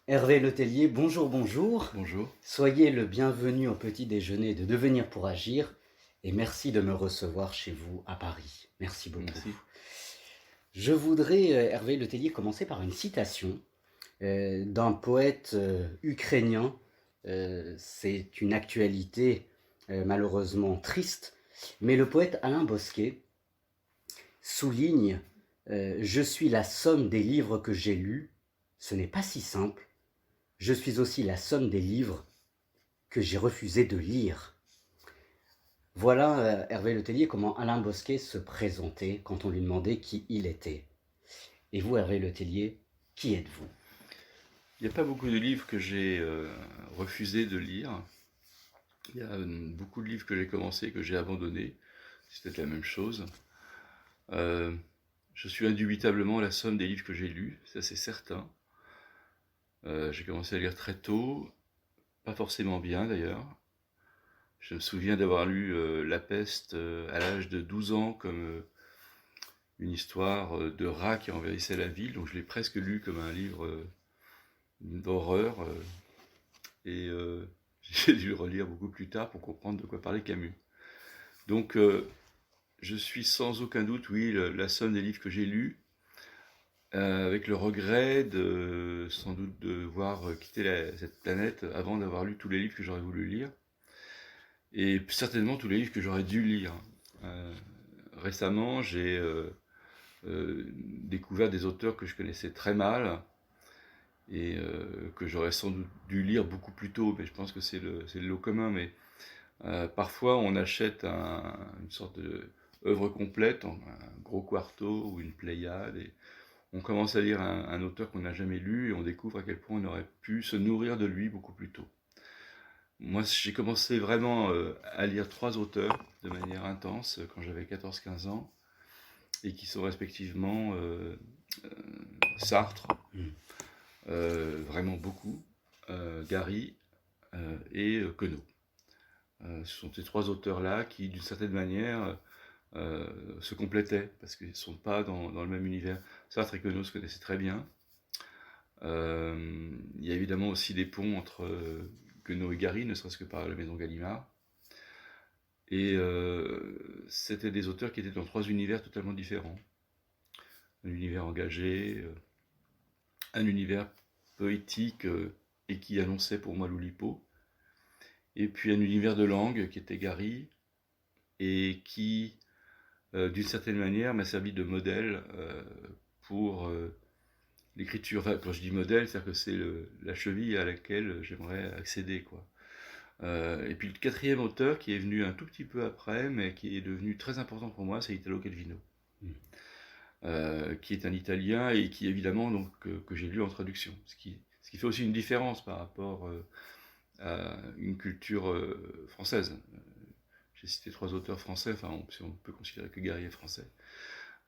Hervé Letellier, bonjour, bonjour. Bonjour. Soyez le bienvenu au petit déjeuner de Devenir pour agir et merci de me recevoir chez vous à Paris. Merci beaucoup. Merci. Je voudrais, Hervé Letellier, commencer par une citation d'un poète ukrainien. C'est une actualité malheureusement triste, mais le poète Alain Bosquet souligne Je suis la somme des livres que j'ai lus. Ce n'est pas si simple. Je suis aussi la somme des livres que j'ai refusé de lire. Voilà, Hervé Letellier, comment Alain Bosquet se présentait quand on lui demandait qui il était. Et vous, Hervé Letellier, qui êtes-vous? Il n'y a pas beaucoup de livres que j'ai refusé de lire. Il y a beaucoup de livres que j'ai commencé et que j'ai abandonnés. C'est peut-être la même chose. Euh, je suis indubitablement la somme des livres que j'ai lus, ça c'est certain. J'ai commencé à lire très tôt, pas forcément bien d'ailleurs. Je me souviens d'avoir lu La Peste à l'âge de 12 ans comme une histoire de rat qui envahissait la ville, donc je l'ai presque lu comme un livre d'horreur. Et j'ai dû le relire beaucoup plus tard pour comprendre de quoi parlait Camus. Donc je suis sans aucun doute, oui, la somme des livres que j'ai lus, avec le regret de sans doute devoir quitter cette planète avant d'avoir lu tous les livres que j'aurais voulu lire, et certainement tous les livres que j'aurais dû lire. Euh, Récemment, j'ai découvert des auteurs que je connaissais très mal, et que j'aurais sans doute dû lire beaucoup plus tôt, mais je pense que c'est le lot commun, mais parfois, on achète une sorte d'œuvre complète, un gros quarto ou une Pléiade, et on commence à lire un auteur qu'on n'a jamais lu, et on découvre à quel point on aurait pu se nourrir de lui beaucoup plus tôt. Moi, j'ai commencé vraiment à lire trois auteurs de manière intense quand j'avais 14-15 ans, et qui sont respectivement Sartre, Hmm. vraiment beaucoup, Gary et Queneau. Ce sont ces trois auteurs-là qui, d'une certaine manière, se complétaient, parce qu'ils ne sont pas dans le même univers. Sartre et Queneau se connaissaient très bien. Il y a évidemment aussi des ponts entre Queneau et Gary, ne serait-ce que par la maison Gallimard. Et c'était des auteurs qui étaient dans trois univers totalement différents. Un univers engagé, un univers poétique et qui annonçait pour moi l'Oulipo, et puis un univers de langue qui était Gary, et qui, d'une certaine manière, m'a servi de modèle pour l'écriture. Enfin, quand je dis modèle, c'est-à-dire que c'est la cheville à laquelle j'aimerais accéder, quoi. Et puis le quatrième auteur qui est venu un tout petit peu après, mais qui est devenu très important pour moi, c'est Italo Calvino, Hmm. qui est un Italien et qui évidemment donc que j'ai lu en traduction, ce qui fait aussi une différence par rapport à une culture française. J'ai cité trois auteurs français, enfin si on peut considérer que Gary est français.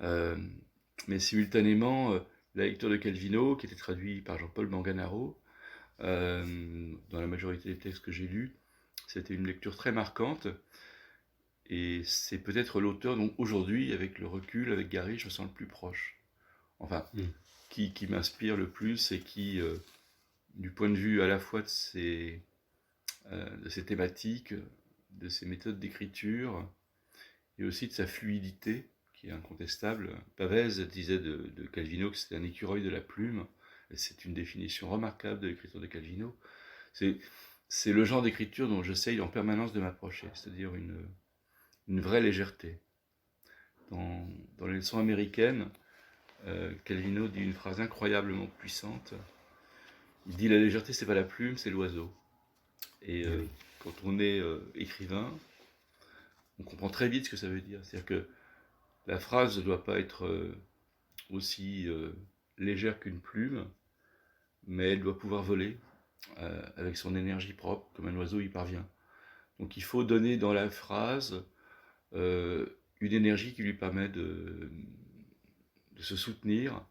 Euh, mais simultanément, la lecture de Calvino, qui était traduit par Jean-Paul Manganaro, dans la majorité des textes que j'ai lus, c'était une lecture très marquante, et c'est peut-être l'auteur dont aujourd'hui, avec le recul, avec Gary, je me sens le plus proche. Enfin, Hmm. qui m'inspire le plus et qui, du point de vue à la fois de ses thématiques, de ses méthodes d'écriture, et aussi de sa fluidité, qui est incontestable. Pavese disait de Calvino que c'était un écureuil de la plume, et c'est une définition remarquable de l'écriture de Calvino. C'est, c'est le genre d'écriture dont j'essaye en permanence de m'approcher, c'est-à-dire une vraie légèreté. Dans les leçons américaines, Calvino dit une phrase incroyablement puissante. Il dit la légèreté, c'est pas la plume, c'est l'oiseau. Et Eh oui. quand on est écrivain, on comprend très vite ce que ça veut dire. C'est-à-dire que la phrase ne doit pas être aussi légère qu'une plume, mais elle doit pouvoir voler avec son énergie propre, comme un oiseau y parvient. Donc il faut donner dans la phrase euh, une énergie qui lui permet de se soutenir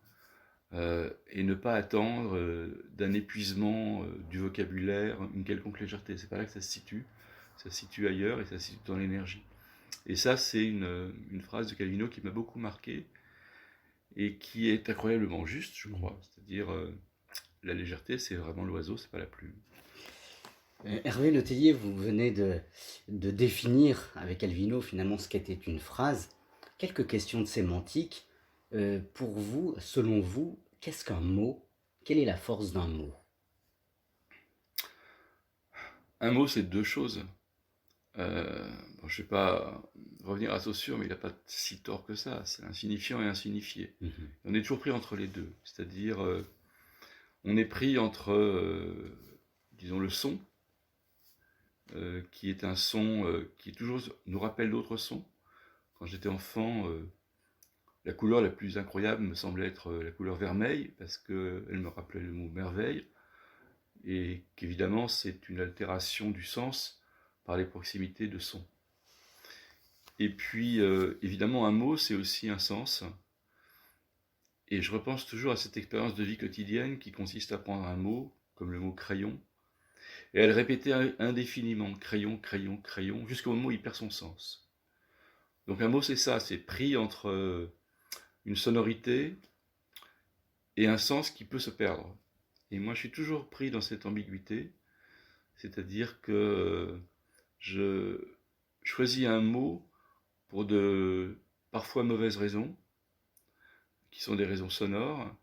et ne pas attendre d'un épuisement du vocabulaire une quelconque légèreté. C'est pas là que ça se situe. Ça se situe ailleurs et ça se situe dans l'énergie. Et ça, c'est une phrase de Calvino qui m'a beaucoup marqué et qui est incroyablement juste, je Hmm. crois. C'est-à-dire, La légèreté, c'est vraiment l'oiseau, c'est pas la plume. Hervé Le Tellier, vous venez de définir avec Calvino finalement ce qu'était une phrase. Quelques questions de sémantique. Pour vous, selon vous, qu'est-ce qu'un mot? Quelle est la force d'un mot? Un mot, c'est deux choses. Bon, je ne vais pas revenir à Saussure, mais il n'a pas si tort que ça. C'est insignifiant et insignifié. Mhm. On est toujours pris entre les deux. C'est-à-dire, on est pris entre, disons, le son, qui est un son qui toujours nous rappelle d'autres sons. Quand j'étais enfant, la couleur la plus incroyable me semblait être la couleur vermeille, parce qu'elle me rappelait le mot merveille, et qu'évidemment c'est une altération du sens par les proximités de son. Et puis évidemment un mot c'est aussi un sens, et je repense toujours à cette expérience de vie quotidienne qui consiste à prendre un mot, comme le mot crayon, et à le répéter indéfiniment, crayon, crayon, crayon, jusqu'au moment où il perd son sens. Donc un mot c'est ça, c'est pris entre une sonorité et un sens qui peut se perdre. Et moi je suis toujours pris dans cette ambiguïté, c'est-à-dire que je choisis un mot pour de parfois mauvaises raisons, qui sont des raisons sonores,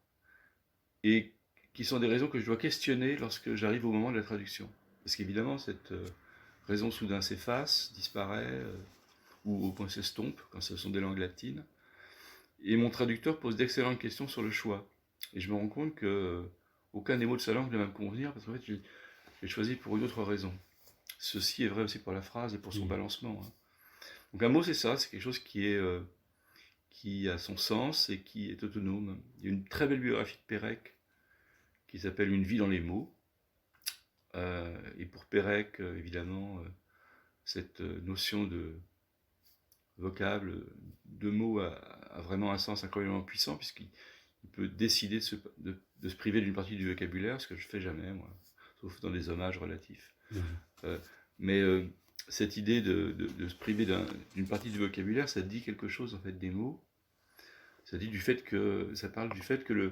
et qui sont des raisons que je dois questionner lorsque j'arrive au moment de la traduction. Parce qu'évidemment, cette raison soudain s'efface, disparaît, ou au point s'estompe, quand ce sont des langues latines. Et mon traducteur pose d'excellentes questions sur le choix. Et je me rends compte que aucun des mots de sa langue ne va me convenir, parce qu'en fait, j'ai choisi pour une autre raison. Ceci est vrai aussi pour la phrase et pour son balancement. Hein. Donc un mot, c'est ça, c'est quelque chose qui a son sens et qui est autonome. Il y a une très belle biographie de Pérec qui s'appelle Une vie dans les mots. Et pour Pérec, évidemment, cette notion de vocable, de mots a vraiment un sens incroyablement puissant, puisqu'il peut décider de se priver d'une partie du vocabulaire, ce que je ne fais jamais, moi, sauf dans des hommages relatifs. Mais cette idée de se priver d'une partie du vocabulaire, ça dit quelque chose en fait des mots. Ça dit ça parle du fait que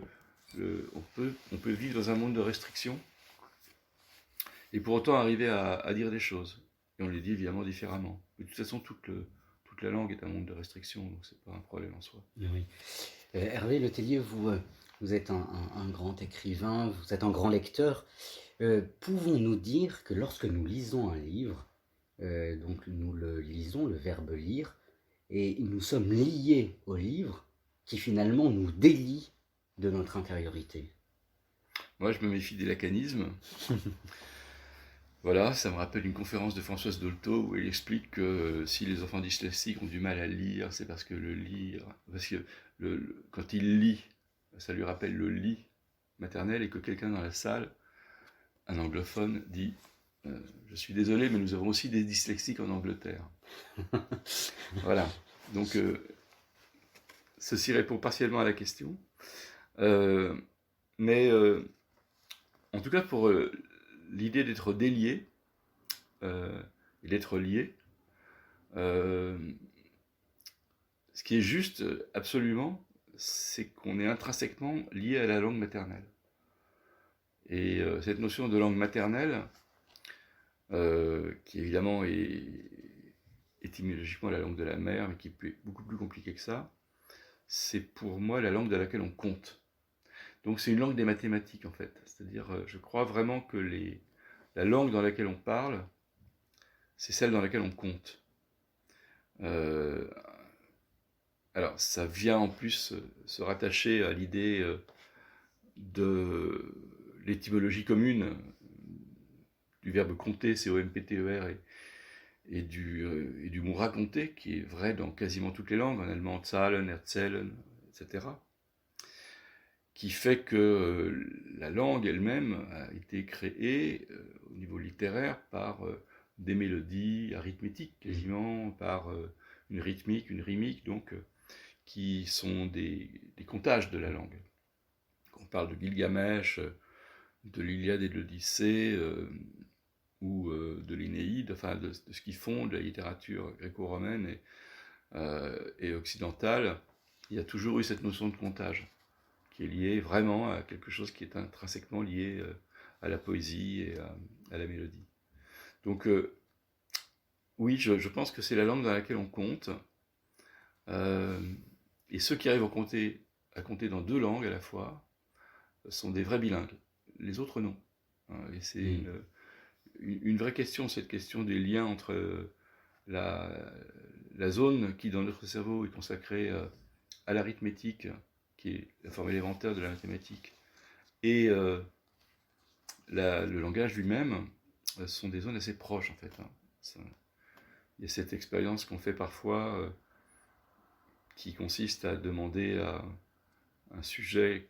on peut vivre dans un monde de restrictions et pour autant arriver à dire des choses. Et on les dit évidemment différemment. Mais de toute façon, toute la langue est un monde de restrictions, donc c'est pas un problème en soi. Oui. Hervé Le Tellier, vous êtes un grand écrivain, vous êtes un grand lecteur. Pouvons-nous dire que lorsque nous lisons un livre, donc nous le lisons, le verbe lire, et nous sommes liés au livre, qui finalement nous délie de notre intériorité? Moi, je me méfie des lacanismes. Voilà, ça me rappelle une conférence de Françoise Dolto où elle explique que si les enfants dyslexiques ont du mal à lire, c'est parce que quand il lit, ça lui rappelle le lit maternel et que quelqu'un dans la salle, un anglophone, dit je suis désolé, mais nous avons aussi des dyslexiques en Angleterre. Voilà, donc ceci répond partiellement à la question. Mais en tout cas, pour l'idée d'être délié et d'être lié, ce qui est juste absolument, c'est qu'on est intrinsèquement lié à la langue maternelle. Et cette notion de langue maternelle, qui évidemment est étymologiquement la langue de la mère, mais qui est beaucoup plus compliquée que ça, c'est pour moi la langue de laquelle on compte. Donc c'est une langue des mathématiques en fait. C'est-à-dire, je crois vraiment que la langue dans laquelle on parle, c'est celle dans laquelle on compte. Alors ça vient en plus se rattacher à l'idée de l'étymologie commune du verbe compter, C-O-M-P-T-E-R, et du mot raconter, qui est vrai dans quasiment toutes les langues, en allemand zahlen, erzählen, etc., qui fait que la langue elle-même a été créée au niveau littéraire par des mélodies arithmétiques quasiment, par une rythmique, une rimique, donc qui sont des comptages de la langue. On parle de Gilgamesh, de l'Iliade et de l'Odyssée, ou de l'Énéide, enfin de ce qui fonde la littérature gréco-romaine et occidentale, il y a toujours eu cette notion de comptage qui est lié vraiment à quelque chose qui est intrinsèquement lié à la poésie et à la mélodie. Donc oui, je pense que c'est la langue dans laquelle on compte. Et ceux qui arrivent à compter dans 2 langues à la fois sont des vrais bilingues. Les autres, non. Et c'est une vraie question, cette question des liens entre la, la zone qui, dans notre cerveau, est consacrée à l'arithmétique, qui est la forme élémentaire de la mathématique, et le langage lui-même, sont des zones assez proches, en fait. Il y a cette expérience qu'on fait parfois qui consiste à demander à un sujet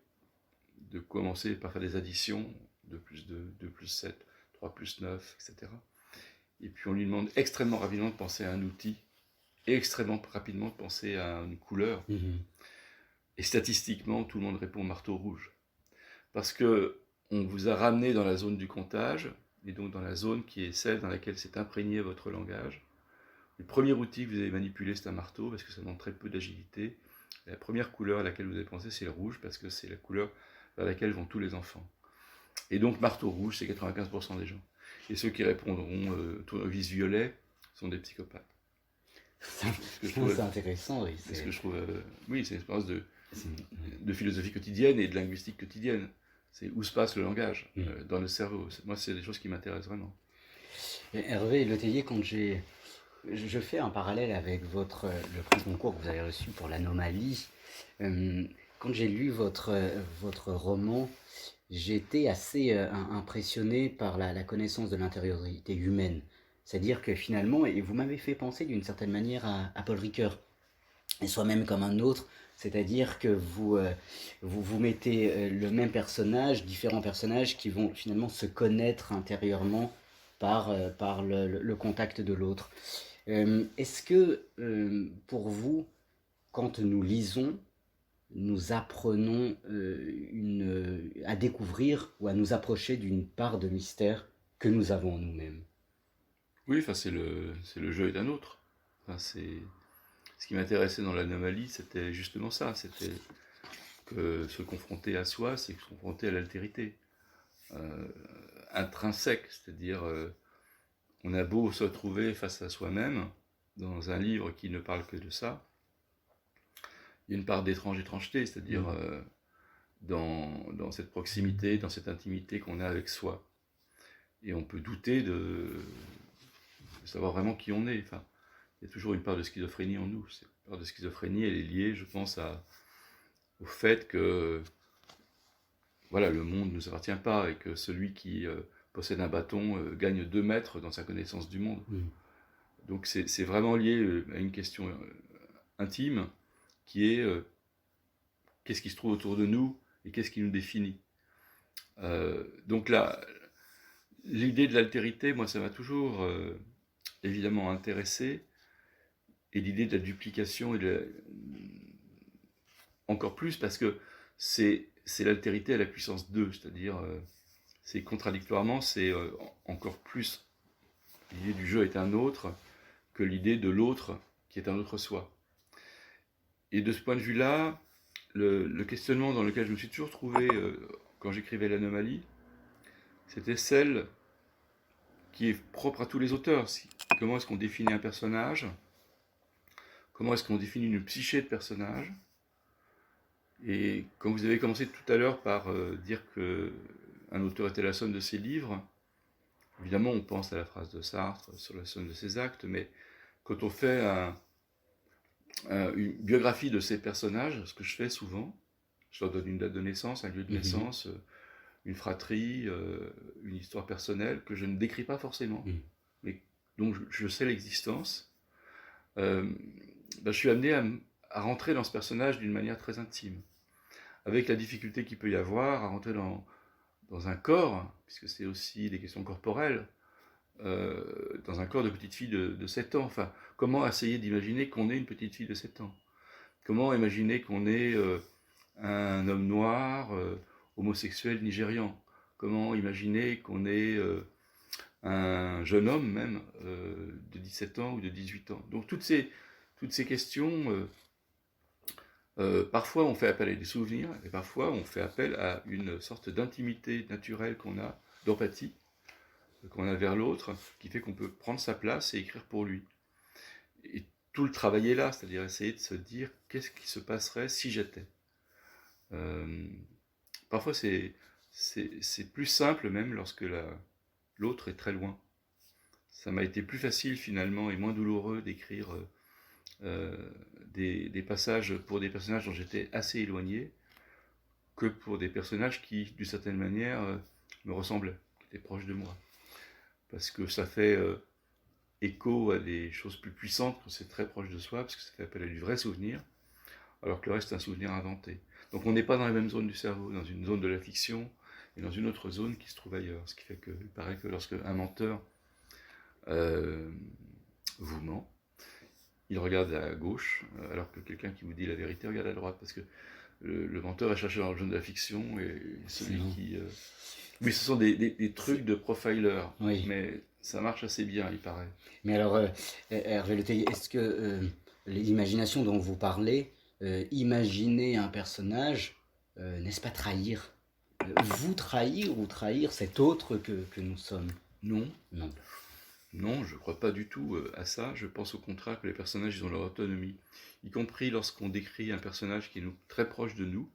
de commencer par faire des additions, 2 plus 2, 2 plus 7, 3 plus 9, etc. Et puis on lui demande extrêmement rapidement de penser à un outil, et extrêmement rapidement de penser à une couleur. Et statistiquement, tout le monde répond marteau rouge. Parce que on vous a ramené dans la zone du comptage, et donc dans la zone qui est celle dans laquelle s'est imprégné votre langage. Le premier outil que vous avez manipulé, c'est un marteau, parce que ça demande très peu d'agilité. La première couleur à laquelle vous avez pensé, c'est le rouge, parce que c'est la couleur vers laquelle vont tous les enfants. Et donc, marteau rouge, c'est 95% des gens. Et ceux qui répondront tournevis violet sont des psychopathes. C'est intéressant, oui. C'est ce que je trouve. Oui, c'est une expérience de philosophie quotidienne et de linguistique quotidienne. C'est où se passe le langage dans le cerveau. Moi, c'est des choses qui m'intéressent vraiment. Hervé Letellier, je fais un parallèle avec le prix concours que vous avez reçu pour l'Anomalie. Quand j'ai lu votre roman, j'ai été assez impressionné par la connaissance de l'intériorité humaine. C'est-à-dire que finalement, et vous m'avez fait penser d'une certaine manière à Paul Ricoeur, et soi-même comme un autre, c'est-à-dire que vous mettez le même personnage, différents personnages qui vont finalement se connaître intérieurement par le contact de l'autre. Est-ce que pour vous, quand nous lisons, nous apprenons à découvrir ou à nous approcher d'une part de mystère que nous avons en nous-mêmes? Oui, enfin, c'est le jeu est un autre. Enfin, ce qui m'intéressait dans l'anomalie, c'était justement ça. C'était que se confronter à soi, c'est se confronter à l'altérité intrinsèque, c'est-à-dire on a beau se retrouver face à soi-même dans un livre qui ne parle que de ça, il y a une part d'étrangeté, c'est-à-dire dans cette proximité, dans cette intimité qu'on a avec soi. Et on peut douter de savoir vraiment qui on est. Enfin, il y a toujours une part de schizophrénie en nous. Cette part de schizophrénie, elle est liée, je pense, au fait que voilà, le monde ne nous appartient pas et que celui qui possède un bâton gagne 2 mètres dans sa connaissance du monde. Donc c'est vraiment lié à une question intime qui est qu'est-ce qui se trouve autour de nous et qu'est-ce qui nous définit. Donc là, l'idée de l'altérité, moi, ça m'a toujours évidemment intéressé, et l'idée de la duplication encore plus parce que c'est l'altérité à la puissance 2, c'est-à-dire c'est contradictoirement, c'est encore plus l'idée du jeu est un autre que l'idée de l'autre qui est un autre soi. Et de ce point de vue-là, le questionnement dans lequel je me suis toujours trouvé quand j'écrivais l'anomalie, c'était celle qui est propre à tous les auteurs. Comment est-ce qu'on définit un personnage? Comment est-ce qu'on définit une psyché de personnage? Et quand vous avez commencé tout à l'heure par dire qu'un auteur était la somme de ses livres, évidemment on pense à la phrase de Sartre sur la somme de ses actes, mais quand on fait une biographie de ces personnages, ce que je fais souvent, je leur donne une date de naissance, un lieu de naissance, une fratrie, une histoire personnelle que je ne décris pas forcément, mais dont je sais l'existence. Je suis amené à rentrer dans ce personnage d'une manière très intime, avec la difficulté qu'il peut y avoir à rentrer dans un corps, puisque c'est aussi des questions corporelles, dans un corps de petite fille de 7 ans. Enfin, comment essayer d'imaginer qu'on est une petite fille de 7 ans? Comment imaginer qu'on est un homme noir, homosexuel nigérian? Comment imaginer qu'on est un jeune homme même de 17 ans ou de 18 ans? Donc toutes ces questions Parfois, on fait appel à des souvenirs, et parfois, on fait appel à une sorte d'intimité naturelle qu'on a, d'empathie, qu'on a vers l'autre, qui fait qu'on peut prendre sa place et écrire pour lui. Et tout le travail est là, c'est-à-dire essayer de se dire qu'est-ce qui se passerait si j'étais. Euh, Parfois, c'est plus simple même lorsque l'autre est très loin. Ça m'a été plus facile finalement et moins douloureux d'écrire des passages pour des personnages dont j'étais assez éloigné que pour des personnages qui, d'une certaine manière, me ressemblaient, qui étaient proches de moi. Parce que ça fait écho à des choses plus puissantes quand c'est très proche de soi, parce que ça fait appel à du vrai souvenir, alors que le reste est un souvenir inventé. Donc on n'est pas dans la même zone du cerveau, dans une zone de la fiction et dans une autre zone qui se trouve ailleurs. Ce qui fait qu'il paraît que lorsque un menteur vous ment, il regarde à gauche, alors que quelqu'un qui vous dit la vérité regarde à droite, parce que le menteur est cherché dans le zone de la fiction et celui qui... Oui, ce sont des trucs de profiler, Oui. mais ça marche assez bien, il paraît. Mais alors, Hervé Le Tellier, est-ce que l'imagination dont vous parlez, imaginer un personnage, n'est-ce pas trahir? Vous trahir ou trahir cet autre que nous sommes? Non, Non. non, je ne crois pas du tout à ça. Je pense au contraire que les personnages ils ont leur autonomie, y compris lorsqu'on décrit un personnage qui est très proche de nous.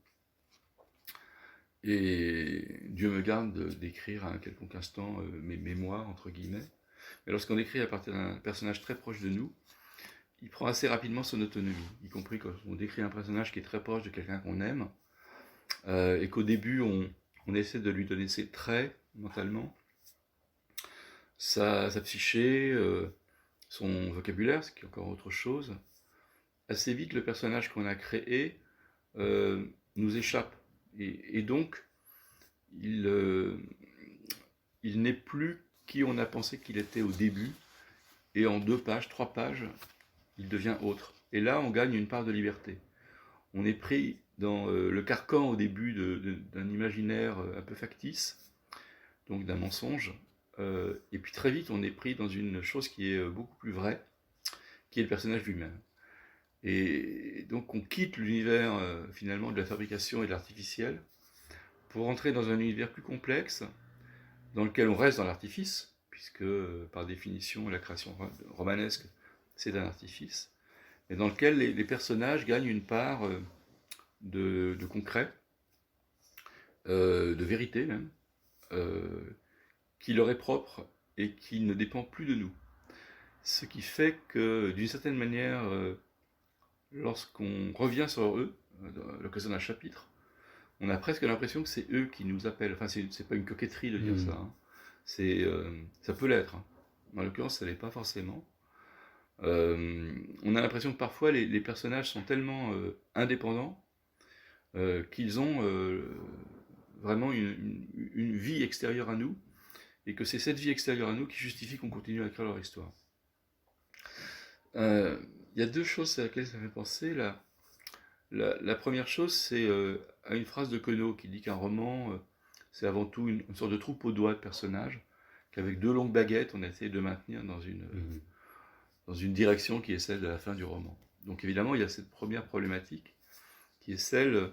Et Dieu me garde d'écrire à un quelconque instant mes mémoires, entre guillemets. Mais lorsqu'on écrit à partir d'un personnage très proche de nous, il prend assez rapidement son autonomie, y compris quand on décrit un personnage qui est très proche de quelqu'un qu'on aime, et qu'au début on essaie de lui donner ses traits mentalement, sa psyché, son vocabulaire, ce qui est encore autre chose. Assez vite, le personnage qu'on a créé nous échappe. Et donc, il n'est plus qui on a pensé qu'il était au début, et en 2 pages, 3 pages, il devient autre. Et là, on gagne une part de liberté. On est pris dans le carcan au début d'un imaginaire un peu factice, donc d'un mensonge, et puis très vite, on est pris dans une chose qui est beaucoup plus vraie, qui est le personnage lui-même. Et donc, on quitte l'univers finalement de la fabrication et de l'artificiel pour entrer dans un univers plus complexe, dans lequel on reste dans l'artifice, puisque par définition, la création romanesque, c'est un artifice, mais dans lequel les personnages gagnent une part de concret, de vérité même, qui leur est propre et qui ne dépend plus de nous. Ce qui fait que, d'une certaine manière, lorsqu'on revient sur eux, à l'occasion d'un chapitre, on a presque l'impression que c'est eux qui nous appellent. Enfin, c'est pas une coquetterie de dire ça. Hein. Ça peut l'être. Hein. En l'occurrence, ça l'est pas forcément. On a l'impression que parfois les personnages sont tellement indépendants qu'ils ont vraiment une vie extérieure à nous, et que c'est cette vie extérieure à nous qui justifie qu'on continue à écrire leur histoire. Il y a 2 choses à laquelle ça me fait penser. La première chose, c'est à une phrase de Queneau qui dit qu'un roman, c'est avant tout une sorte de troupeau de doigts de personnages, qu'avec 2 longues baguettes, on essaie de maintenir dans une direction qui est celle de la fin du roman. Donc évidemment, il y a cette première problématique, qui est celle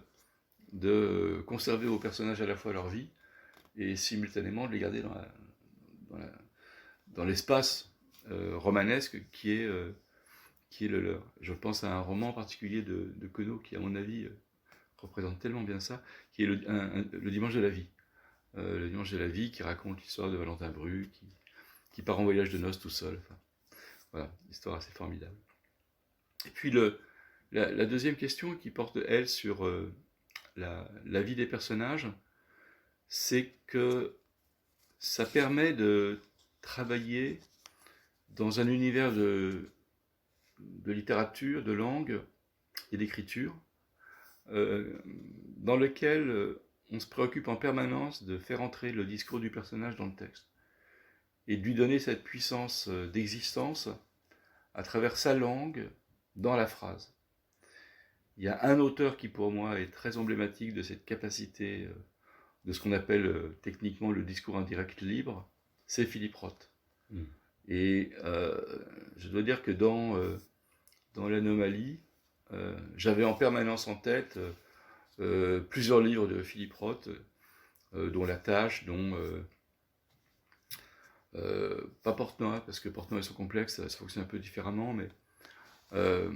de conserver aux personnages à la fois leur vie, et simultanément de les garder dans l'espace romanesque qui est le leur. Je pense à un roman en particulier de Queneau qui, à mon avis, représente tellement bien ça, qui est le Dimanche de la vie. Le Dimanche de la vie, qui raconte l'histoire de Valentin Bru, qui part en voyage de noces tout seul. Enfin, voilà, histoire assez formidable. Et puis la deuxième question qui porte, elle, sur la vie des personnages, c'est que ça permet de travailler dans un univers de littérature, de langue et d'écriture, dans lequel on se préoccupe en permanence de faire entrer le discours du personnage dans le texte, et de lui donner cette puissance d'existence à travers sa langue, dans la phrase. Il y a un auteur qui, pour moi, est très emblématique de cette capacité de ce qu'on appelle techniquement le discours indirect libre, c'est Philippe Roth. Et je dois dire que dans l'Anomalie, j'avais en permanence en tête plusieurs livres de Philippe Roth, dont La Tâche, dont pas Portnoy, parce que Portnoy sont complexes, ça fonctionne un peu différemment, euh,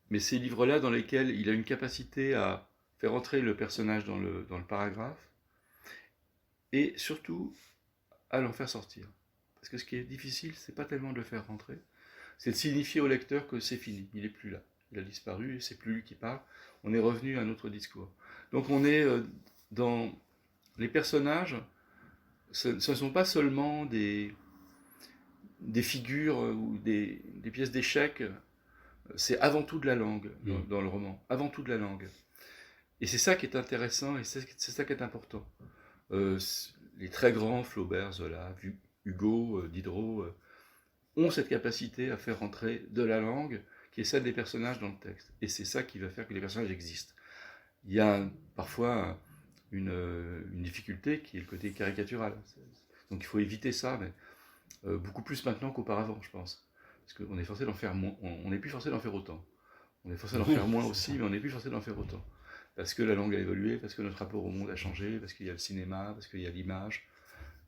mais ces livres-là dans lesquels il a une capacité à faire entrer le personnage dans le paragraphe, et surtout à l'en faire sortir. Parce que ce qui est difficile, c'est pas tellement de le faire rentrer, c'est de signifier au lecteur que c'est fini, il n'est plus là, il a disparu, c'est plus lui qui parle, on est revenu à un autre discours. Donc on est dans les personnages, ce ne sont pas seulement des figures ou des pièces d'échecs, c'est avant tout de la langue dans le roman, avant tout de la langue. Et c'est ça qui est intéressant et c'est ça qui est important. Les très grands, Flaubert, Zola, Hugo, Diderot, ont cette capacité à faire rentrer de la langue qui est celle des personnages dans le texte. Et c'est ça qui va faire que les personnages existent. Il y a parfois une difficulté qui est le côté caricatural. Donc il faut éviter ça, mais beaucoup plus maintenant qu'auparavant, je pense. Parce qu'on est forcé d'en faire moins, on n'est plus forcé d'en faire autant. On est forcé d'en faire moins aussi, mais on n'est plus forcé d'en faire autant. Parce que la langue a évolué, parce que notre rapport au monde a changé, parce qu'il y a le cinéma, parce qu'il y a l'image.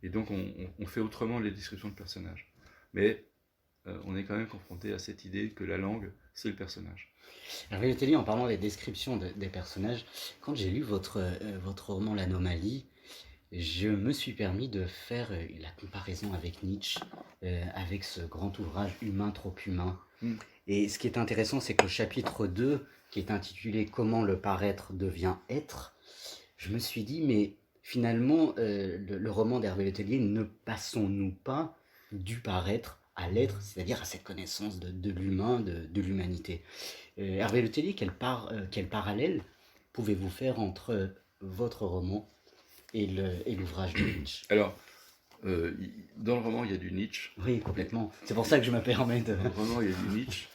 Et donc on fait autrement les descriptions de personnages. Mais on est quand même confronté à cette idée que la langue, c'est le personnage. Hervé Le Tellier, en parlant des descriptions des personnages, quand j'ai lu votre roman L'Anomalie, je me suis permis de faire la comparaison avec Nietzsche, avec ce grand ouvrage Humain trop humain. Et ce qui est intéressant, c'est que le chapitre 2, qui est intitulé Comment le paraître devient être, je me suis dit, mais finalement, le roman d'Hervé Le Tellier, ne passons-nous pas du paraître à l'être, c'est-à-dire à cette connaissance de l'humain, de l'humanité. Hervé Le Tellier, quel parallèle pouvez-vous faire entre votre roman et l'ouvrage de Nietzsche? Alors, dans le roman, il y a du Nietzsche. Oui, complètement. C'est pour ça que je me permets de... Dans le roman, il y a du Nietzsche.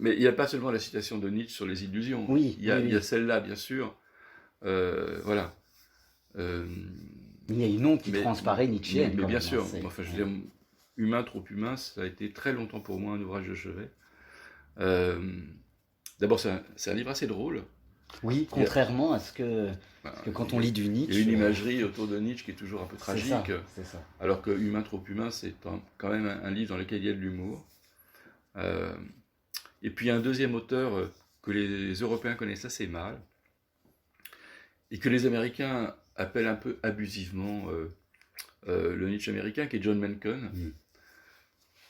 Mais il n'y a pas seulement la citation de Nietzsche sur les illusions. Oui, il y a celle-là, bien sûr. Voilà. Il y a une onde qui transparaît nietzschéenne. Mais bien sûr. Enfin, je veux dire, Humain trop humain, ça a été très longtemps pour moi un ouvrage de chevet. D'abord, c'est un livre assez drôle. Oui, contrairement à ce que quand on lit du Nietzsche... Il y a une imagerie autour de Nietzsche qui est toujours un peu tragique. C'est ça. Alors que Humain trop humain, c'est quand même un livre dans lequel il y a de l'humour. Et puis un deuxième auteur que les Européens connaissent assez mal, et que les Américains appellent un peu abusivement le Nietzsche américain, qui est John Mencken.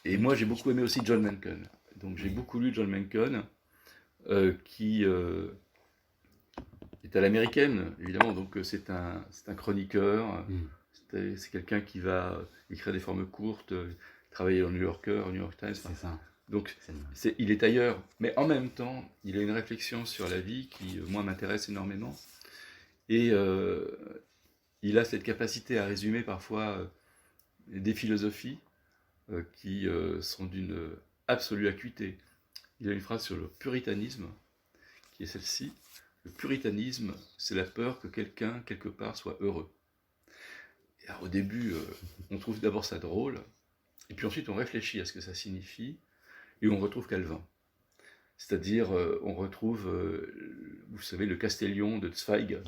Et moi, j'ai beaucoup aimé aussi John Mencken. Donc j'ai beaucoup lu John Mencken, qui est à l'américaine, évidemment. Donc c'est un chroniqueur, c'est quelqu'un qui va écrire des formes courtes, travailler au New Yorker, au New York Times. C'est ça. Donc il est ailleurs, mais en même temps, il a une réflexion sur la vie qui, moi, m'intéresse énormément. Et il a cette capacité à résumer parfois des philosophies qui sont d'une absolue acuité. Il a une phrase sur le puritanisme, qui est celle-ci. Le puritanisme, c'est la peur que quelqu'un, quelque part, soit heureux. Et alors, au début, on trouve d'abord ça drôle, et puis ensuite on réfléchit à ce que ça signifie, et on retrouve Calvin. C'est-à-dire, on retrouve, vous savez, le Castellion de Zweig,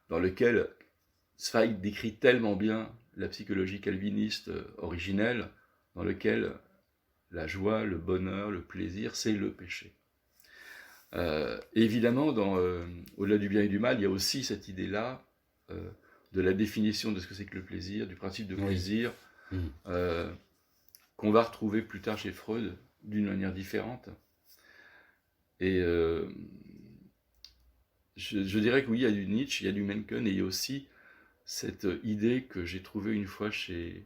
dans lequel Zweig décrit tellement bien la psychologie calviniste originelle, dans lequel la joie, le bonheur, le plaisir, c'est le péché. Et évidemment, au-delà du bien et du mal, il y a aussi cette idée-là de la définition de ce que c'est que le plaisir, du principe de plaisir, qu'on va retrouver plus tard chez Freud d'une manière différente. Et je dirais que oui, il y a du Nietzsche, il y a du Mencken, et il y a aussi cette idée que j'ai trouvée une fois chez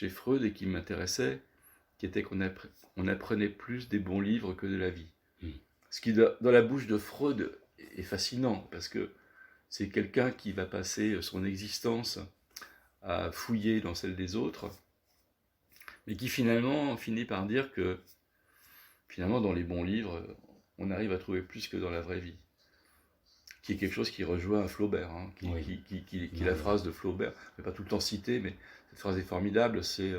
Freud et qui m'intéressait, qui était qu'on apprenait plus des bons livres que de la vie. Ce qui, dans la bouche de Freud, est fascinant, parce que c'est quelqu'un qui va passer son existence à fouiller dans celle des autres, mais qui finalement finit par dire que, finalement, dans les bons livres, on arrive à trouver plus que dans la vraie vie. Qui est quelque chose qui rejoint Flaubert, qui est la phrase de Flaubert, je ne vais pas tout le temps citer, mais cette phrase est formidable, c'est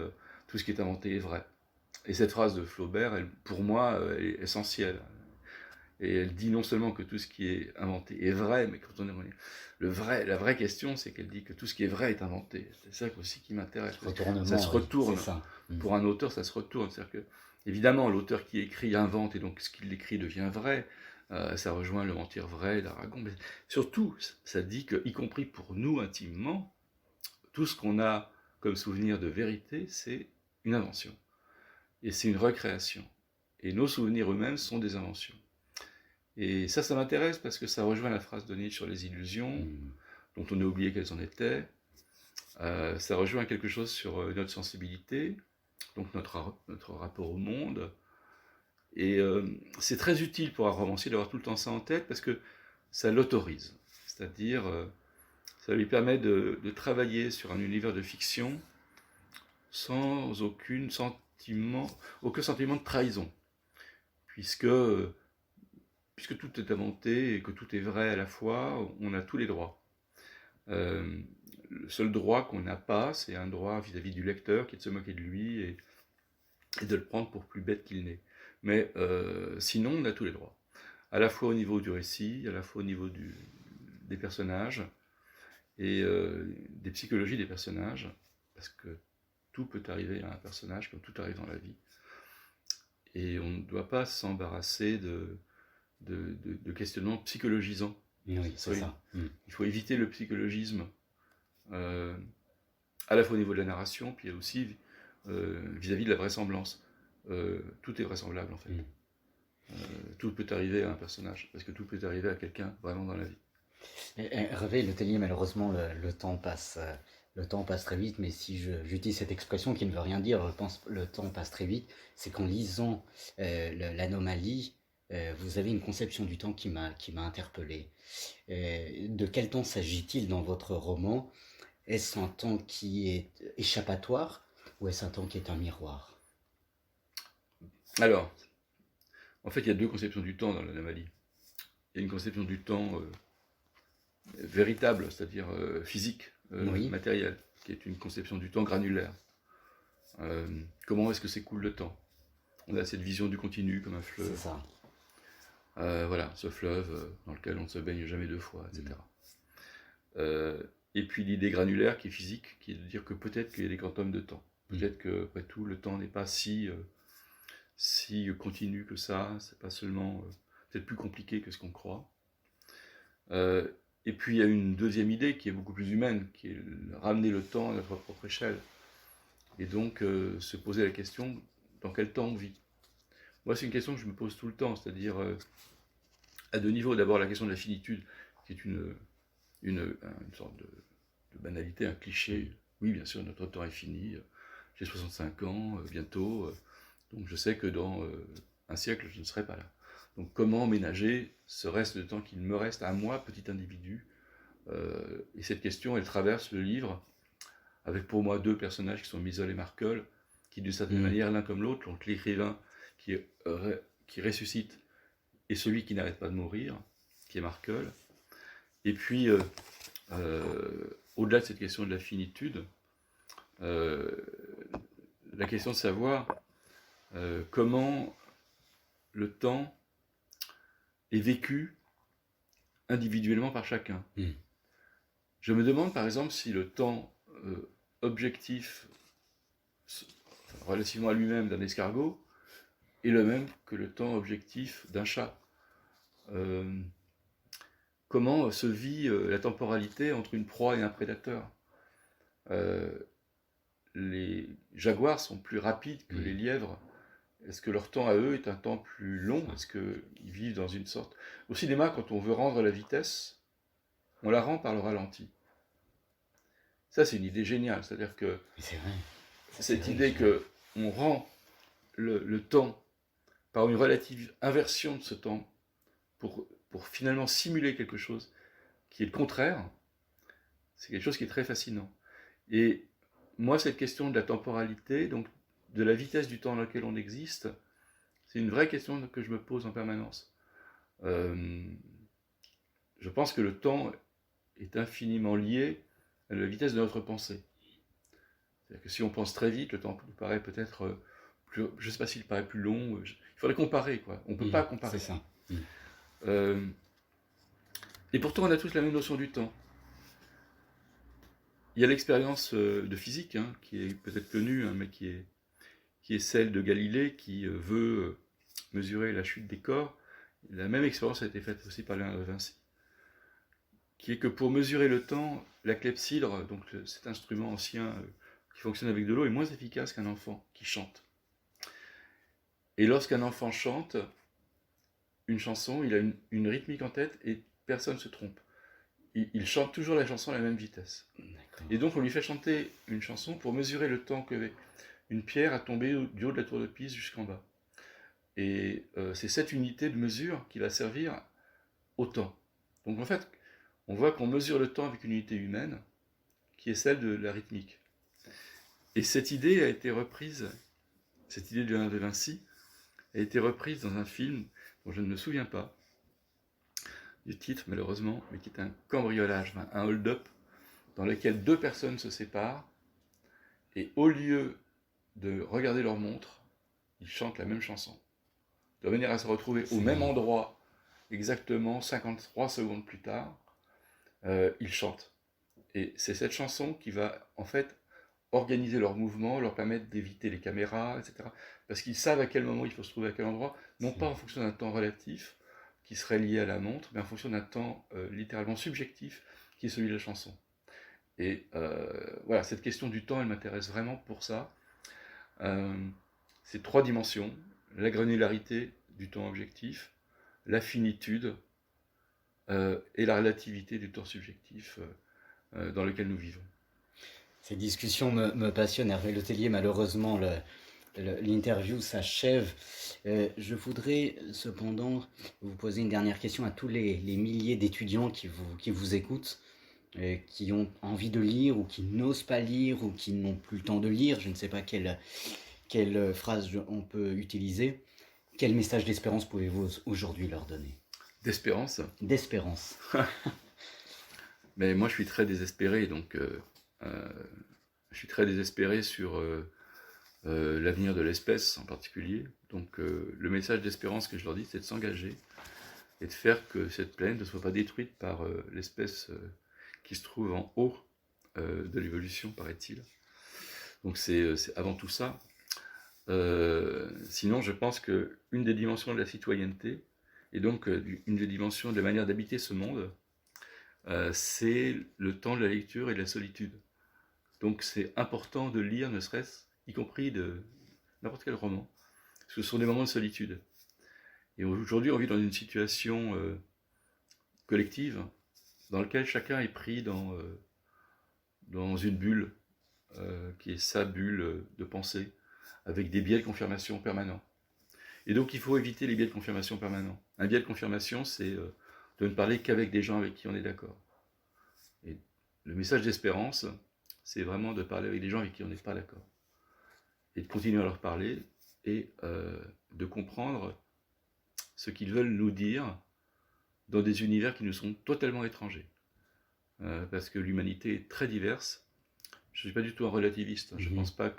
tout ce qui est inventé est vrai. Et cette phrase de Flaubert, pour moi, elle est essentielle. Et elle dit non seulement que tout ce qui est inventé est vrai, mais quand on est la vraie question, c'est qu'elle dit que tout ce qui est vrai est inventé. C'est ça aussi qui m'intéresse. Ça se Retournement, oui, retourne. c'est ça. Pour un auteur, ça se retourne. C'est-à-dire que, évidemment, l'auteur qui écrit invente, et donc ce qu'il écrit devient vrai. Ça rejoint le mentir vrai d'Aragon. Mais surtout, ça dit que, y compris pour nous intimement, tout ce qu'on a comme souvenir de vérité, c'est une invention. Et c'est une recréation. Et nos souvenirs eux-mêmes sont des inventions. Et ça m'intéresse parce que ça rejoint la phrase de Nietzsche sur les illusions, dont on a oublié qu'elles en étaient. Ça rejoint quelque chose sur notre sensibilité, donc notre rapport au monde. Et c'est très utile pour un romancier d'avoir tout le temps ça en tête parce que ça l'autorise. C'est-à-dire, ça lui permet de travailler sur un univers de fiction sans aucun sentiment de trahison. Puisque tout est inventé et que tout est vrai à la fois, on a tous les droits. Le seul droit qu'on n'a pas, c'est un droit vis-à-vis du lecteur, qui est de se moquer de lui et de le prendre pour plus bête qu'il n'est. Mais sinon, on a tous les droits. À la fois au niveau du récit, à la fois au niveau des personnages et des psychologies des personnages, parce que tout peut arriver à un personnage, comme tout arrive dans la vie. Et on ne doit pas s'embarrasser de questionnements psychologisants. Oui, c'est ça. Il faut éviter le psychologisme, à la fois au niveau de la narration, puis aussi vis-à-vis de la vraisemblance. Tout est vraisemblable, en fait. Tout peut arriver à un personnage, parce que tout peut arriver à quelqu'un vraiment dans la vie. Hervé Letellier, malheureusement, le temps passe. Le temps passe très vite, mais si j'utilise cette expression qui ne veut rien dire, je pense que le temps passe très vite, c'est qu'en lisant l'anomalie, vous avez une conception du temps qui m'a interpellé. De quel temps s'agit-il dans votre roman? Est-ce un temps qui est échappatoire ou est-ce un temps qui est un miroir? Alors, en fait, il y a deux conceptions du temps dans l'anomalie. Il y a une conception du temps véritable, c'est-à-dire physique, Oui. matérielle, qui est une conception du temps granulaire. Comment est-ce que s'écoule le temps? On a cette vision du continu comme un fleuve. C'est ça. Voilà, ce fleuve dans lequel on ne se baigne jamais deux fois, etc. Et puis l'idée granulaire qui est physique, qui est de dire que peut-être qu'il y a des quantums de temps. Peut-être que, après tout, le temps n'est pas si continu que ça, c'est pas seulement peut-être plus compliqué que ce qu'on croit. Et puis il y a une deuxième idée qui est beaucoup plus humaine, qui est ramener le temps à notre propre échelle. Et donc se poser la question, dans quel temps on vit? Moi, c'est une question que je me pose tout le temps, c'est-à-dire à deux niveaux. D'abord, la question de la finitude, qui est une sorte de banalité, un cliché. Oui, bien sûr, notre temps est fini. J'ai 65 ans, bientôt. Donc je sais que dans un siècle, je ne serai pas là. Donc comment ménager ce reste de temps qu'il me reste à moi, petit individu? Et cette question, elle traverse le livre, avec pour moi deux personnages qui sont Misol et Markel, qui d'une certaine manière, l'un comme l'autre, donc l'écrivain qui ressuscite et celui qui n'arrête pas de mourir, qui est Markel. Et puis, au-delà de cette question de la finitude, la question de savoir comment le temps est vécu individuellement par chacun. Je me demande par exemple si le temps objectif relativement à lui-même d'un escargot est le même que le temps objectif d'un chat. Comment se vit la temporalité entre une proie et un prédateur? Les jaguars sont plus rapides que les lièvres. Est-ce que leur temps à eux est un temps plus long? Est-ce qu'ils vivent dans une sorte... Au cinéma, quand on veut rendre la vitesse, on la rend par le ralenti. Ça, c'est une idée géniale. C'est-à-dire que c'est vrai. Cette idée qu'on rend le temps par une relative inversion de ce temps pour finalement simuler quelque chose qui est le contraire, c'est quelque chose qui est très fascinant. Et moi, cette question de la temporalité, donc de la vitesse du temps dans lequel on existe, c'est une vraie question que je me pose en permanence. Je pense que le temps est infiniment lié à la vitesse de notre pensée. C'est-à-dire que si on pense très vite, le temps nous paraît peut-être plus... Je ne sais pas s'il paraît plus long. Il faudrait comparer, quoi. On ne peut pas comparer. C'est ça. Euh, et pourtant, on a tous la même notion du temps. Il y a l'expérience de physique, hein, qui est peut-être connue, hein, mais qui est celle de Galilée, qui veut mesurer la chute des corps. La même expérience a été faite aussi par Léonard de Vinci, qui est que pour mesurer le temps, la clepsydre, donc cet instrument ancien qui fonctionne avec de l'eau, est moins efficace qu'un enfant qui chante. Et lorsqu'un enfant chante une chanson, il a une rythmique en tête et personne ne se trompe. Il chante toujours la chanson à la même vitesse. Et donc on lui fait chanter une chanson pour mesurer le temps que une pierre a tombé du haut de la tour de Pise jusqu'en bas. Et c'est cette unité de mesure qui va servir au temps. Donc en fait, on voit qu'on mesure le temps avec une unité humaine, qui est celle de la rythmique. Et cette idée a été reprise, cette idée de Léonard de Vinci, a été reprise dans un film dont je ne me souviens pas du titre malheureusement, mais qui est un cambriolage, un hold-up, dans lequel deux personnes se séparent, et au lieu de regarder leur montre, ils chantent la même chanson, de manière à se retrouver au même endroit, exactement 53 secondes plus tard, ils chantent. Et c'est cette chanson qui va en fait organiser leurs mouvements, leur permettre d'éviter les caméras, etc. Parce qu'ils savent à quel moment il faut se trouver à quel endroit, non pas en fonction d'un temps relatif, qui serait lié à la montre, mais en fonction d'un temps littéralement subjectif, qui est celui de la chanson. Et voilà, cette question du temps, elle m'intéresse vraiment pour ça. C'est trois dimensions: la granularité du temps objectif, la finitude et la relativité du temps subjectif dans lequel nous vivons. Ces discussions me passionnent, Hervé Letellier. Malheureusement, l'interview s'achève. Je voudrais cependant vous poser une dernière question à tous les milliers d'étudiants qui vous écoutent, qui ont envie de lire ou qui n'osent pas lire ou qui n'ont plus le temps de lire. Je ne sais pas quelle phrase on peut utiliser. Quel message d'espérance pouvez-vous aujourd'hui leur donner? D'espérance. D'espérance. Mais moi, je suis très désespéré, donc je suis très désespéré sur l'avenir de l'espèce en particulier. Donc le message d'espérance que je leur dis, c'est de s'engager et de faire que cette planète ne soit pas détruite par l'espèce qui se trouve en haut de l'évolution, paraît-il. Donc c'est avant tout ça. Sinon, je pense qu'une des dimensions de la citoyenneté, et donc une des dimensions de la manière d'habiter ce monde, c'est le temps de la lecture et de la solitude. Donc c'est important de lire, ne serait-ce, y compris de n'importe quel roman, parce que ce sont des moments de solitude. Et aujourd'hui, on vit dans une situation collective dans laquelle chacun est pris dans une bulle qui est sa bulle de pensée, avec des biais de confirmation permanents. Et donc il faut éviter les biais de confirmation permanents. Un biais de confirmation, c'est de ne parler qu'avec des gens avec qui on est d'accord. Et le message d'espérance, c'est vraiment de parler avec des gens avec qui on n'est pas d'accord. Et de continuer à leur parler et de comprendre ce qu'ils veulent nous dire dans des univers qui nous sont totalement étrangers. Parce que l'humanité est très diverse. Je ne suis pas du tout un relativiste. Je ne pense pas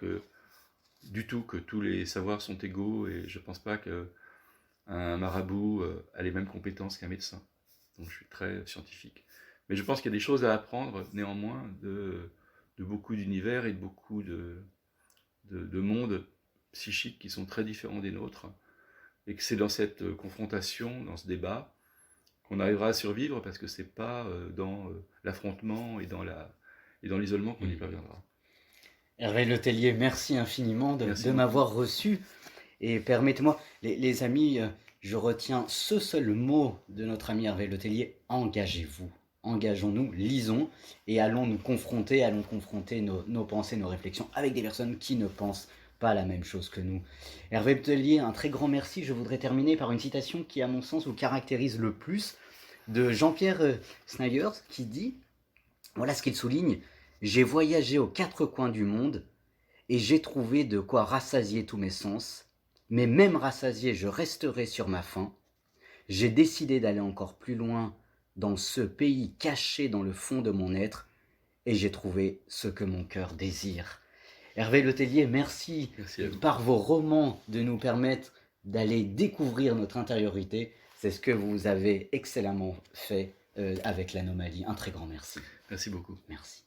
du tout que tous les savoirs sont égaux, et je ne pense pas qu'un marabout a les mêmes compétences qu'un médecin. Donc je suis très scientifique. Mais je pense qu'il y a des choses à apprendre néanmoins de beaucoup d'univers et de beaucoup de mondes psychiques qui sont très différents des nôtres, et que c'est dans cette confrontation, dans ce débat, qu'on arrivera à survivre, parce que c'est pas dans l'affrontement et dans l'isolement qu'on y parviendra. Hervé Letellier, merci infiniment de m'avoir reçu. Et permettez-moi, les amis, je retiens ce seul mot de notre ami Hervé Letellier: engagez-vous. Engageons-nous, lisons, et allons confronter nos pensées, nos réflexions avec des personnes qui ne pensent pas la même chose que nous. Hervé Letellier, un très grand merci. Je voudrais terminer par une citation qui, à mon sens, vous caractérise le plus, de Jean-Pierre Snyders, qui dit, voilà ce qu'il souligne: j'ai voyagé aux quatre coins du monde et j'ai trouvé de quoi rassasier tous mes sens, mais même rassasié, je resterai sur ma faim. J'ai décidé d'aller encore plus loin dans ce pays caché dans le fond de mon être, et j'ai trouvé ce que mon cœur désire. Hervé Letellier, merci à vous. Par vos romans de nous permettre d'aller découvrir notre intériorité. C'est ce que vous avez excellemment fait avec l'anomalie. Un très grand merci. Merci beaucoup. Merci.